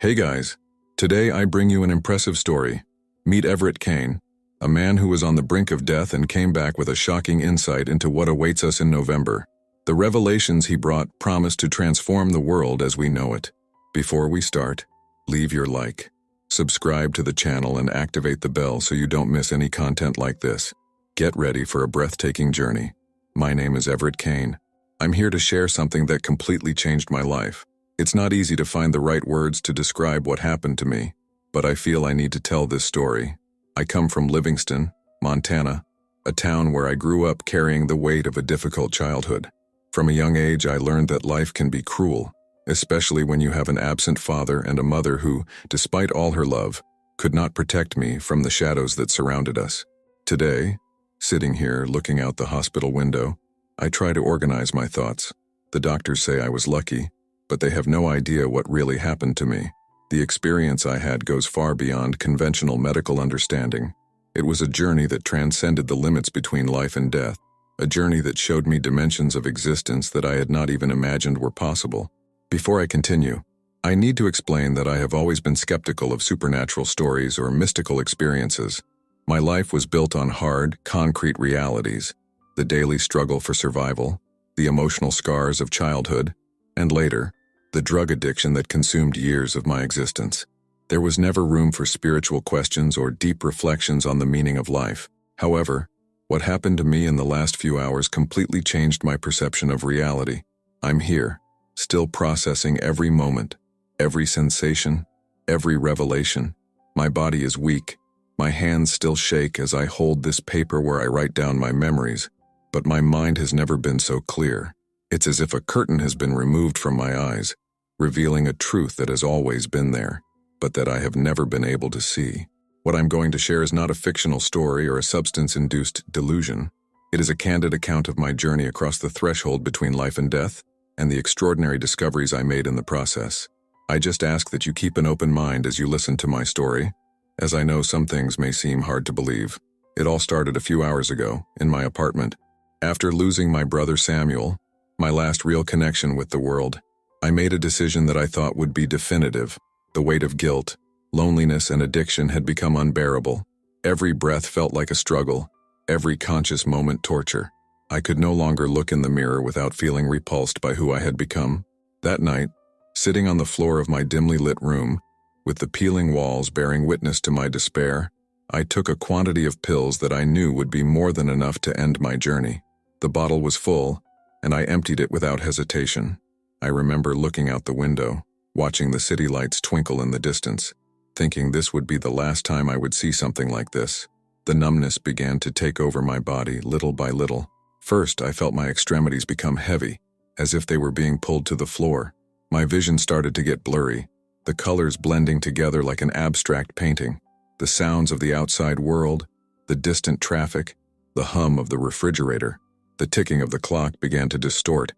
Hey guys, today I bring you an impressive story. Meet Everett Kane, a man who was on the brink of death and came back with a shocking insight into what awaits us in November. The revelations he brought promise to transform the world as we know it. Before we start, leave your like, subscribe to the channel and activate the bell so you don't miss any content like this. Get ready for a breathtaking journey. My name is Everett Kane. I'm here to share something that completely changed my life. It's not easy to find the right words to describe what happened to me, but I feel I need to tell this story. I come from Livingston, Montana, a town where I grew up carrying the weight of a difficult childhood. From a young age, I learned that life can be cruel, especially when you have an absent father and a mother who, despite all her love, could not protect me from the shadows that surrounded us. Today, sitting here looking out the hospital window, I try to organize my thoughts. The doctors say I was lucky, but they have no idea what really happened to me. The experience I had goes far beyond conventional medical understanding. It was a journey that transcended the limits between life and death, a journey that showed me dimensions of existence that I had not even imagined were possible. Before I continue, I need to explain that I have always been skeptical of supernatural stories or mystical experiences. My life was built on hard, concrete realities, the daily struggle for survival, the emotional scars of childhood, and later, the drug addiction that consumed years of my existence. There was never room for spiritual questions or deep reflections on the meaning of life. However, what happened to me in the last few hours completely changed my perception of reality. I'm here, still processing every moment, every sensation, every revelation. My body is weak. My hands still shake as I hold this paper where I write down my memories, but my mind has never been so clear. It's as if a curtain has been removed from my eyes, revealing a truth that has always been there, but that I have never been able to see. What I'm going to share is not a fictional story or a substance-induced delusion. It is a candid account of my journey across the threshold between life and death, and the extraordinary discoveries I made in the process. I just ask that you keep an open mind as you listen to my story, as I know some things may seem hard to believe. It all started a few hours ago, in my apartment. After losing my brother Samuel, my last real connection with the world, I made a decision that I thought would be definitive. The weight of guilt, loneliness, and addiction had become unbearable. Every breath felt like a struggle, every conscious moment torture. I could no longer look in the mirror without feeling repulsed by who I had become. That night, sitting on the floor of my dimly lit room, with the peeling walls bearing witness to my despair, I took a quantity of pills that I knew would be more than enough to end my journey. The bottle was full, and I emptied it without hesitation. I remember looking out the window, watching the city lights twinkle in the distance, thinking this would be the last time I would see something like this. The numbness began to take over my body little by little. First, I felt my extremities become heavy, as if they were being pulled to the floor. My vision started to get blurry, the colors blending together like an abstract painting. The sounds of the outside world, the distant traffic, the hum of the refrigerator, the ticking of the clock began to distort,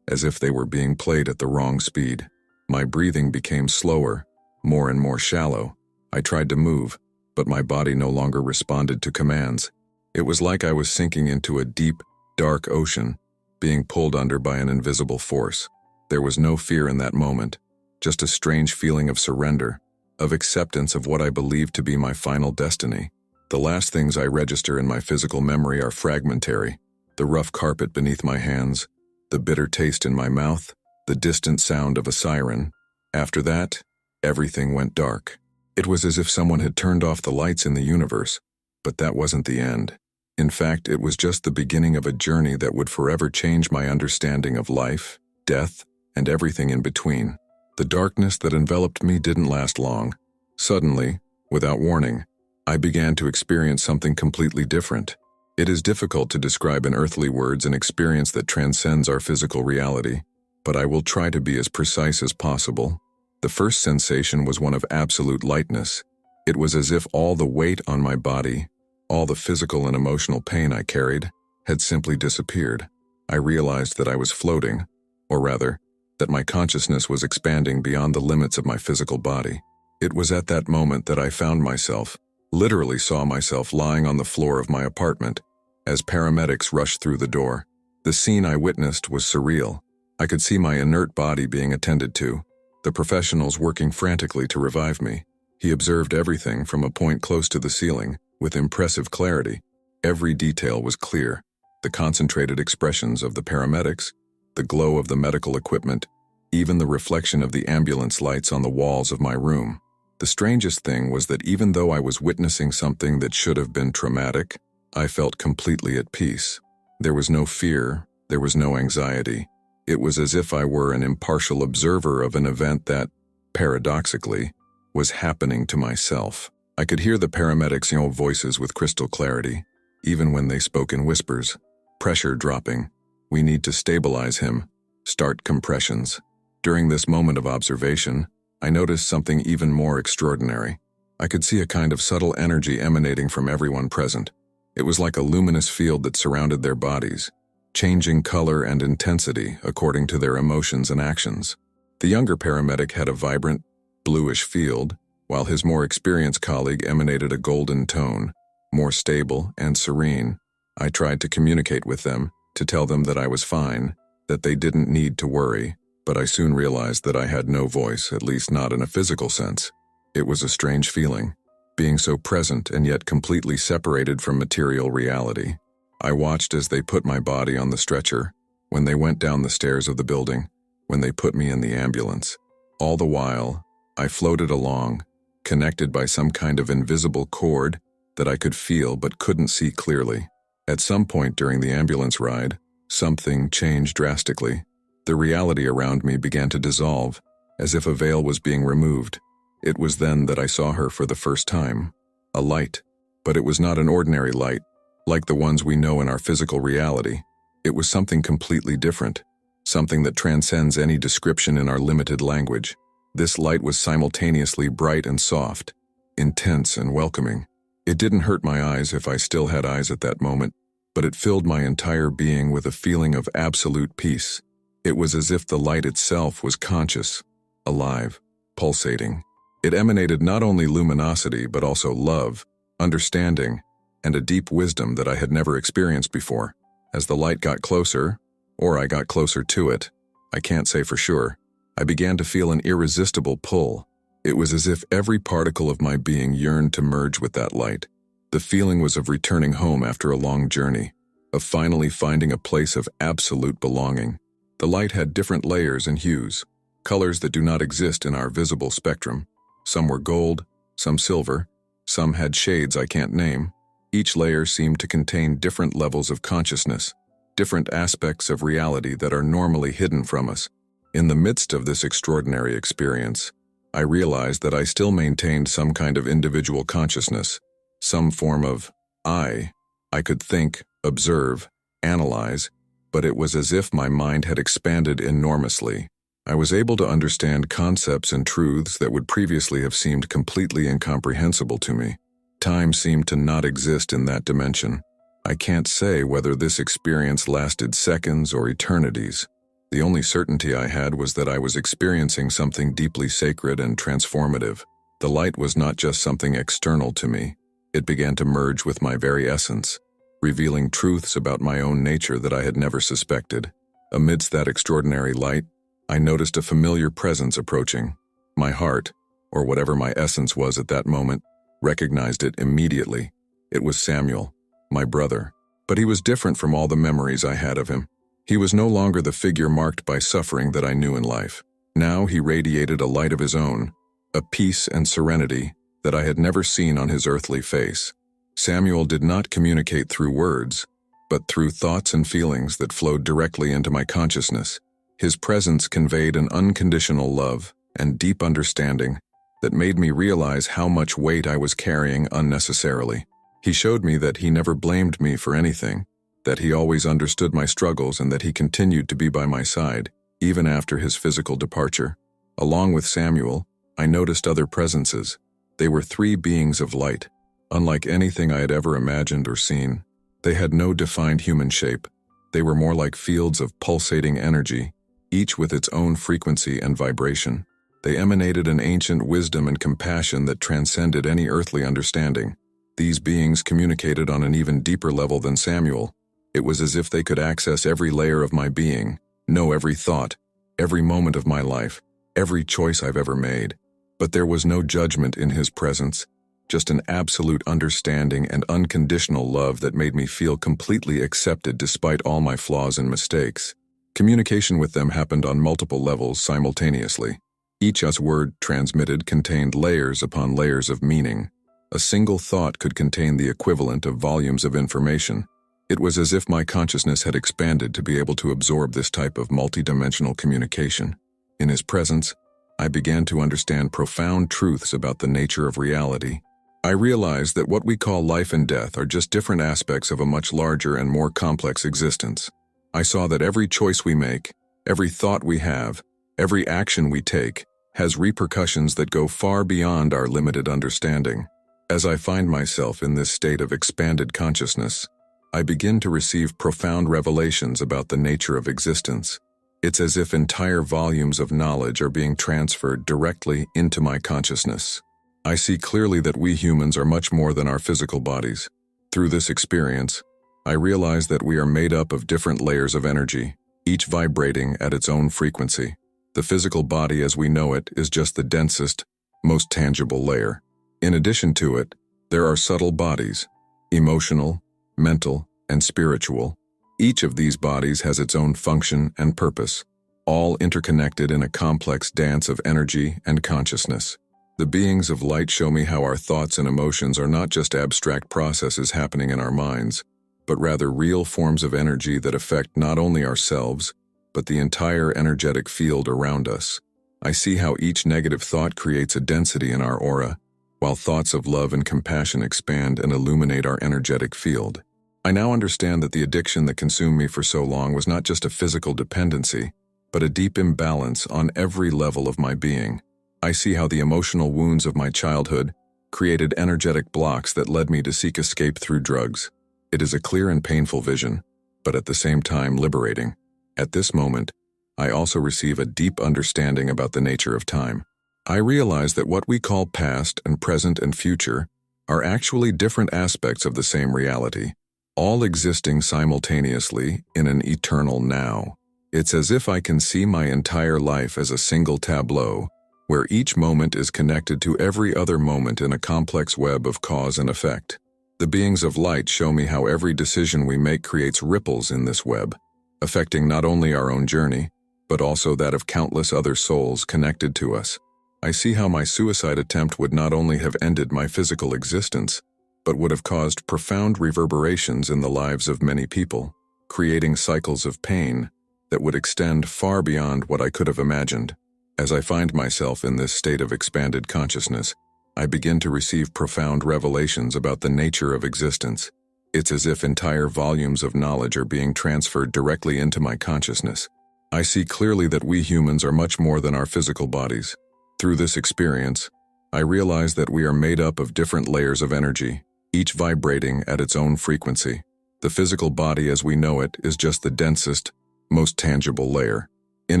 as if they were being played at the wrong speed. My breathing became slower, more and more shallow. I tried to move, but my body no longer responded to commands. It was like I was sinking into a deep, dark ocean, being pulled under by an invisible force. There was no fear in that moment, just a strange feeling of surrender, of acceptance of what I believed to be my final destiny. The last things I register in my physical memory are fragmentary: the rough carpet beneath my hands, the bitter taste in my mouth, the distant sound of a siren. After that, everything went dark. It was as if someone had turned off the lights in the universe, but that wasn't the end. In fact, it was just the beginning of a journey that would forever change my understanding of life, death, and everything in between. The darkness that enveloped me didn't last long. Suddenly, without warning, I began to experience something completely different. It is difficult to describe in earthly words an experience that transcends our physical reality, but I will try to be as precise as possible. The first sensation was one of absolute lightness. It was as if all the weight on my body, all the physical and emotional pain I carried, had simply disappeared. I realized that I was floating, or rather, that my consciousness was expanding beyond the limits of my physical body. It was at that moment that I found myself, literally saw myself lying on the floor of my apartment, as paramedics rushed through the door. The scene I witnessed was surreal. I could see my inert body being attended to, the professionals working frantically to revive me. He observed everything from a point close to the ceiling, with impressive clarity. Every detail was clear. The concentrated expressions of the paramedics, the glow of the medical equipment, even the reflection of the ambulance lights on the walls of my room. The strangest thing was that even though I was witnessing something that should have been traumatic, I felt completely at peace. There was no fear, there was no anxiety. It was as if I were an impartial observer of an event that, paradoxically, was happening to myself. I could hear the paramedics' voices with crystal clarity, even when they spoke in whispers. Pressure dropping. We need to stabilize him. Start compressions. During this moment of observation, I noticed something even more extraordinary. I could see a kind of subtle energy emanating from everyone present. It was like a luminous field that surrounded their bodies, changing color and intensity according to their emotions and actions. The younger paramedic had a vibrant, bluish field, while his more experienced colleague emanated a golden tone, more stable and serene. I tried to communicate with them, to tell them that I was fine, that they didn't need to worry, but I soon realized that I had no voice, at least not in a physical sense. It was a strange feeling, being so present and yet completely separated from material reality. I watched as they put my body on the stretcher, when they went down the stairs of the building, when they put me in the ambulance. All the while, I floated along, connected by some kind of invisible cord that I could feel but couldn't see clearly. At some point during the ambulance ride, something changed drastically. The reality around me began to dissolve, as if a veil was being removed. It was then that I saw her for the first time. A light, but it was not an ordinary light, like the ones we know in our physical reality. It was something completely different, something that transcends any description in our limited language. This light was simultaneously bright and soft, intense and welcoming. It didn't hurt my eyes if I still had eyes at that moment, but it filled my entire being with a feeling of absolute peace. It was as if the light itself was conscious, alive, pulsating. It emanated not only luminosity but also love, understanding, and a deep wisdom that I had never experienced before. As the light got closer, or I got closer to it, I can't say for sure, I began to feel an irresistible pull. It was as if every particle of my being yearned to merge with that light. The feeling was of returning home after a long journey, of finally finding a place of absolute belonging. The light had different layers and hues, colors that do not exist in our visible spectrum. Some were gold, some silver, some had shades I can't name. Each layer seemed to contain different levels of consciousness, different aspects of reality that are normally hidden from us. In the midst of this extraordinary experience, I realized that I still maintained some kind of individual consciousness, some form of I. I could think, observe, analyze, but it was as if my mind had expanded enormously. I was able to understand concepts and truths that would previously have seemed completely incomprehensible to me. Time seemed to not exist in that dimension. I can't say whether this experience lasted seconds or eternities. The only certainty I had was that I was experiencing something deeply sacred and transformative. The light was not just something external to me. It began to merge with my very essence, revealing truths about my own nature that I had never suspected. Amidst that extraordinary light, I noticed a familiar presence approaching. My heart, or whatever my essence was at that moment, recognized it immediately. It was Samuel, my brother. But he was different from all the memories I had of him. He was no longer the figure marked by suffering that I knew in life. Now he radiated a light of his own, a peace and serenity that I had never seen on his earthly face. Samuel did not communicate through words, but through thoughts and feelings that flowed directly into my consciousness. His presence conveyed an unconditional love and deep understanding that made me realize how much weight I was carrying unnecessarily. He showed me that he never blamed me for anything, that he always understood my struggles and that he continued to be by my side, even after his physical departure. Along with Samuel, I noticed other presences. They were three beings of light, unlike anything I had ever imagined or seen. They had no defined human shape. They were more like fields of pulsating energy, each with its own frequency and vibration. They emanated an ancient wisdom and compassion that transcended any earthly understanding. These beings communicated on an even deeper level than Samuel. It was as if they could access every layer of my being, know every thought, every moment of my life, every choice I've ever made. But there was no judgment in his presence, just an absolute understanding and unconditional love that made me feel completely accepted despite all my flaws and mistakes. Communication with them happened on multiple levels simultaneously. Each word transmitted contained layers upon layers of meaning. A single thought could contain the equivalent of volumes of information. It was as if my consciousness had expanded to be able to absorb this type of multidimensional communication. In his presence, I began to understand profound truths about the nature of reality. I realized that what we call life and death are just different aspects of a much larger and more complex existence. I saw that every choice we make, every thought we have, every action we take, has repercussions that go far beyond our limited understanding. As I find myself in this state of expanded consciousness, I begin to receive profound revelations about the nature of existence. It's as if entire volumes of knowledge are being transferred directly into my consciousness. I see clearly that we humans are much more than our physical bodies. Through this experience, I realize that we are made up of different layers of energy, each vibrating at its own frequency. The physical body as we know it is just the densest, most tangible layer. In addition to it, there are subtle bodies, emotional, mental, and spiritual. Each of these bodies has its own function and purpose, all interconnected in a complex dance of energy and consciousness. The beings of light show me how our thoughts and emotions are not just abstract processes happening in our minds, but rather real forms of energy that affect not only ourselves, but the entire energetic field around us. I see how each negative thought creates a density in our aura, while thoughts of love and compassion expand and illuminate our energetic field. I now understand that the addiction that consumed me for so long was not just a physical dependency, but a deep imbalance on every level of my being. I see how the emotional wounds of my childhood created energetic blocks that led me to seek escape through drugs. It is a clear and painful vision, but at the same time liberating. At this moment, I also receive a deep understanding about the nature of time. I realize that what we call past and present and future are actually different aspects of the same reality, all existing simultaneously in an eternal now. It's as if I can see my entire life as a single tableau, where each moment is connected to every other moment in a complex web of cause and effect. The beings of light show me how every decision we make creates ripples in this web, affecting not only our own journey, but also that of countless other souls connected to us. I see how my suicide attempt would not only have ended my physical existence, but would have caused profound reverberations in the lives of many people, creating cycles of pain that would extend far beyond what I could have imagined. As I find myself in this state of expanded consciousness, I begin to receive profound revelations about the nature of existence. It's as if entire volumes of knowledge are being transferred directly into my consciousness. I see clearly that we humans are much more than our physical bodies. Through this experience, I realize that we are made up of different layers of energy, each vibrating at its own frequency. The physical body as we know it is just the densest, most tangible layer. In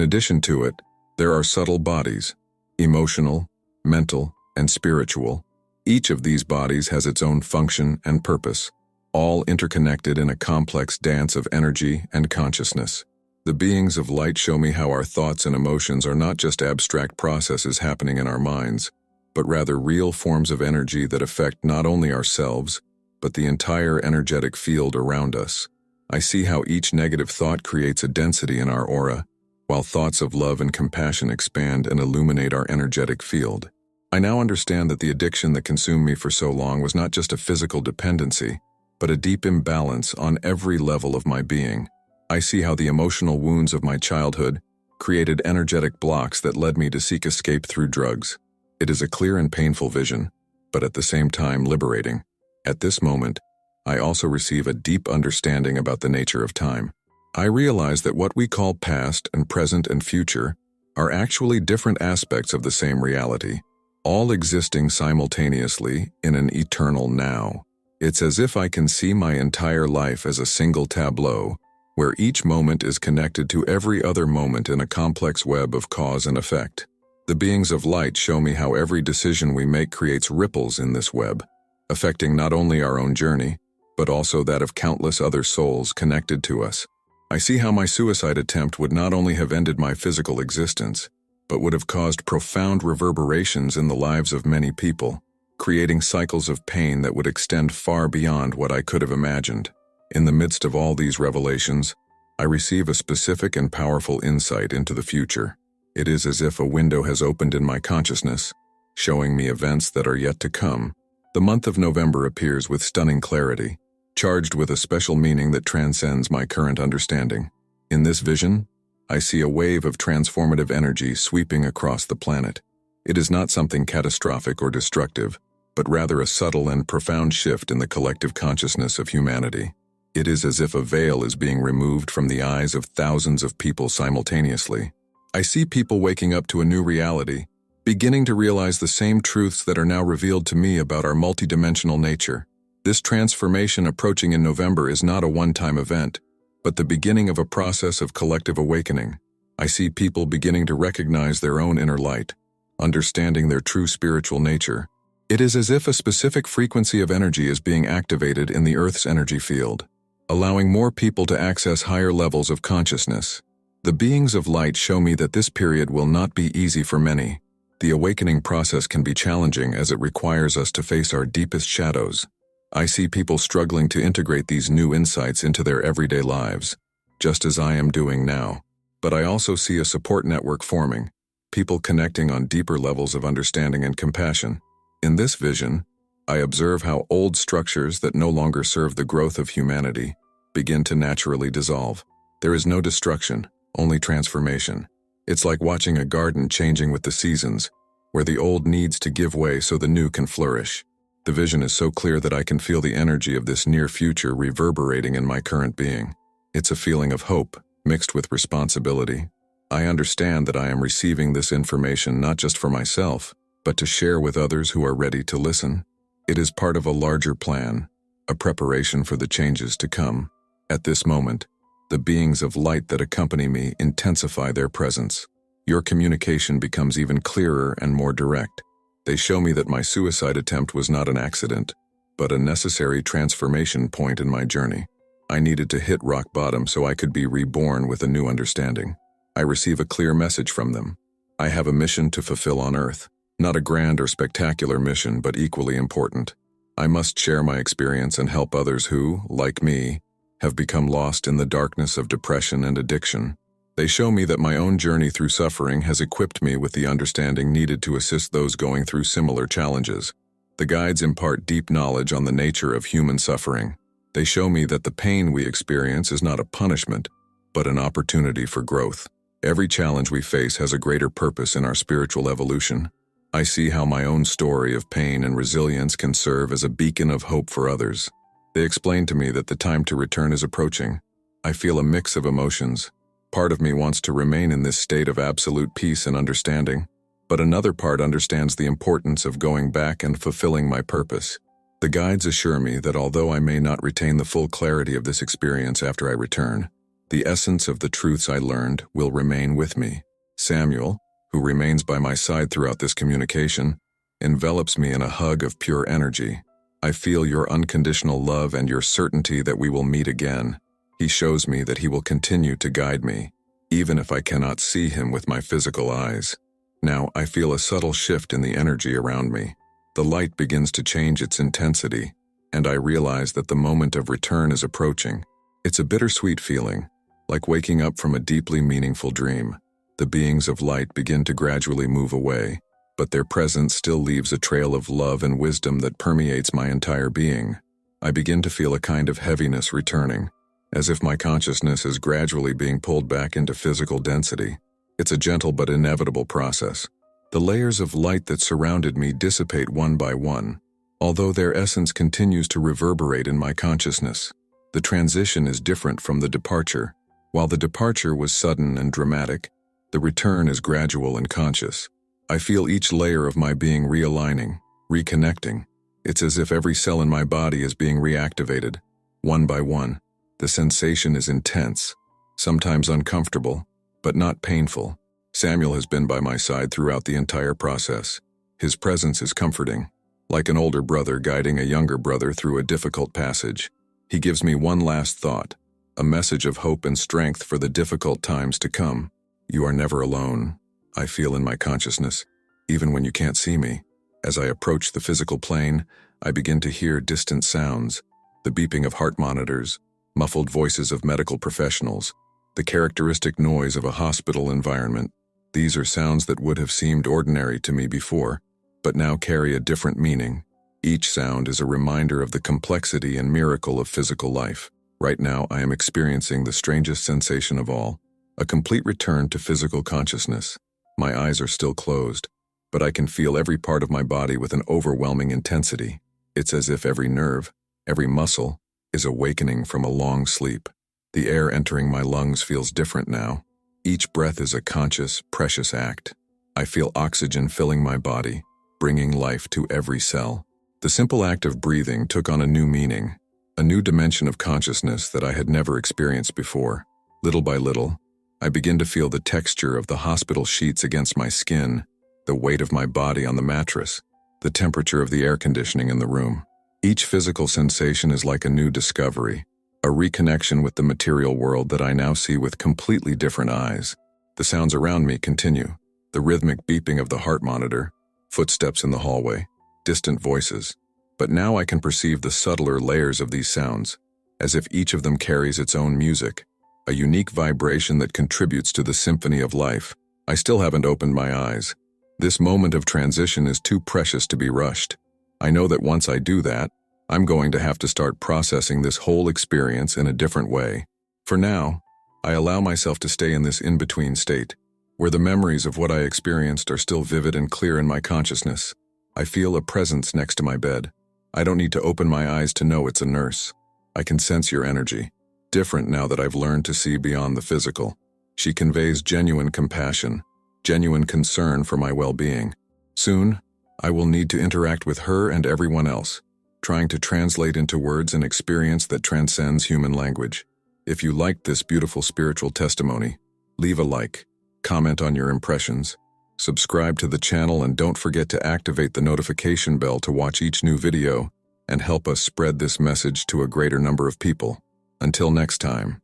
addition to it, there are subtle bodies, emotional, mental, and spiritual. Each of these bodies has its own function and purpose, all interconnected in a complex dance of energy and consciousness. The beings of light show me how our thoughts and emotions are not just abstract processes happening in our minds, but rather real forms of energy that affect not only ourselves, but the entire energetic field around us. I see how each negative thought creates a density in our aura, while thoughts of love and compassion expand and illuminate our energetic field. I now understand that the addiction that consumed me for so long was not just a physical dependency, but a deep imbalance on every level of my being. I see how the emotional wounds of my childhood created energetic blocks that led me to seek escape through drugs. It is a clear and painful vision, but at the same time liberating. At this moment, I also receive a deep understanding about the nature of time. I realize that what we call past and present and future are actually different aspects of the same reality, all existing simultaneously in an eternal now. It's as if I can see my entire life as a single tableau, where each moment is connected to every other moment in a complex web of cause and effect. The beings of light show me how every decision we make creates ripples in this web, affecting not only our own journey, but also that of countless other souls connected to us. I see how my suicide attempt would not only have ended my physical existence, but would have caused profound reverberations in the lives of many people, creating cycles of pain that would extend far beyond what I could have imagined. In the midst of all these revelations, I receive a specific and powerful insight into the future. It is as if a window has opened in my consciousness, showing me events that are yet to come. The month of November appears with stunning clarity, charged with a special meaning that transcends my current understanding. In this vision, I see a wave of transformative energy sweeping across the planet. It is not something catastrophic or destructive, but rather a subtle and profound shift in the collective consciousness of humanity. It is as if a veil is being removed from the eyes of thousands of people simultaneously. I see people waking up to a new reality, beginning to realize the same truths that are now revealed to me about our multidimensional nature. This transformation approaching in November is not a one-time event, but the beginning of a process of collective awakening. I see people beginning to recognize their own inner light, understanding their true spiritual nature. It is as if a specific frequency of energy is being activated in the Earth's energy field, allowing more people to access higher levels of consciousness. The beings of light show me that this period will not be easy for many. The awakening process can be challenging as it requires us to face our deepest shadows. I see people struggling to integrate these new insights into their everyday lives, just as I am doing now. But I also see a support network forming, people connecting on deeper levels of understanding and compassion. In this vision, I observe how old structures that no longer serve the growth of humanity begin to naturally dissolve. There is no destruction, only transformation. It's like watching a garden changing with the seasons, where the old needs to give way so the new can flourish. The vision is so clear that I can feel the energy of this near future reverberating in my current being. It's a feeling of hope, mixed with responsibility. I understand that I am receiving this information not just for myself, but to share with others who are ready to listen. It is part of a larger plan, a preparation for the changes to come. At this moment, the beings of light that accompany me intensify their presence. Your communication becomes even clearer and more direct. They show me that my suicide attempt was not an accident, but a necessary transformation point in my journey. I needed to hit rock bottom so I could be reborn with a new understanding. I receive a clear message from them. I have a mission to fulfill on Earth, not a grand or spectacular mission, but equally important. I must share my experience and help others who, like me, have become lost in the darkness of depression and addiction. They show me that my own journey through suffering has equipped me with the understanding needed to assist those going through similar challenges. The guides impart deep knowledge on the nature of human suffering. They show me that the pain we experience is not a punishment, but an opportunity for growth. Every challenge we face has a greater purpose in our spiritual evolution. I see how my own story of pain and resilience can serve as a beacon of hope for others. They explain to me that the time to return is approaching. I feel a mix of emotions. Part of me wants to remain in this state of absolute peace and understanding, but another part understands the importance of going back and fulfilling my purpose. The guides assure me that although I may not retain the full clarity of this experience after I return, the essence of the truths I learned will remain with me. Samuel, who remains by my side throughout this communication, envelops me in a hug of pure energy. I feel your unconditional love and your certainty that we will meet again. He shows me that he will continue to guide me, even if I cannot see him with my physical eyes. Now I feel a subtle shift in the energy around me. The light begins to change its intensity, and I realize that the moment of return is approaching. It's a bittersweet feeling, like waking up from a deeply meaningful dream. The beings of light begin to gradually move away, but their presence still leaves a trail of love and wisdom that permeates my entire being. I begin to feel a kind of heaviness returning, as if my consciousness is gradually being pulled back into physical density. It's a gentle but inevitable process. The layers of light that surrounded me dissipate one by one, although their essence continues to reverberate in my consciousness. The transition is different from the departure. While the departure was sudden and dramatic, the return is gradual and conscious. I feel each layer of my being realigning, reconnecting. It's as if every cell in my body is being reactivated, one by one. The sensation is intense, sometimes uncomfortable, but not painful. Samuel has been by my side throughout the entire process. His presence is comforting, like an older brother guiding a younger brother through a difficult passage. He gives me one last thought, a message of hope and strength for the difficult times to come. You are never alone. I feel in my consciousness, even when you can't see me. As I approach the physical plane, I begin to hear distant sounds, the beeping of heart monitors, muffled voices of medical professionals, the characteristic noise of a hospital environment. These are sounds that would have seemed ordinary to me before, but now carry a different meaning. Each sound is a reminder of the complexity and miracle of physical life. Right now, I am experiencing the strangest sensation of all, a complete return to physical consciousness. My eyes are still closed, but I can feel every part of my body with an overwhelming intensity. It's as if every nerve, every muscle, is awakening from a long sleep. The air entering my lungs feels different now. Each breath is a conscious, precious act. I feel oxygen filling my body, bringing life to every cell. The simple act of breathing took on a new meaning, a new dimension of consciousness that I had never experienced before. Little by little, I begin to feel the texture of the hospital sheets against my skin, the weight of my body on the mattress, the temperature of the air conditioning in the room. Each physical sensation is like a new discovery, a reconnection with the material world that I now see with completely different eyes. The sounds around me continue, the rhythmic beeping of the heart monitor, footsteps in the hallway, distant voices. But now I can perceive the subtler layers of these sounds, as if each of them carries its own music, a unique vibration that contributes to the symphony of life. I still haven't opened my eyes. This moment of transition is too precious to be rushed. I know that once I do that, I'm going to have to start processing this whole experience in a different way. For now, I allow myself to stay in this in-between state, where the memories of what I experienced are still vivid and clear in my consciousness. I feel a presence next to my bed. I don't need to open my eyes to know it's a nurse. I can sense your energy, different now that I've learned to see beyond the physical. She conveys genuine compassion, genuine concern for my well-being. Soon, I will need to interact with her and everyone else, trying to translate into words an experience that transcends human language. If you liked this beautiful spiritual testimony, leave a like, comment on your impressions, subscribe to the channel, and don't forget to activate the notification bell to watch each new video and help us spread this message to a greater number of people. Until next time.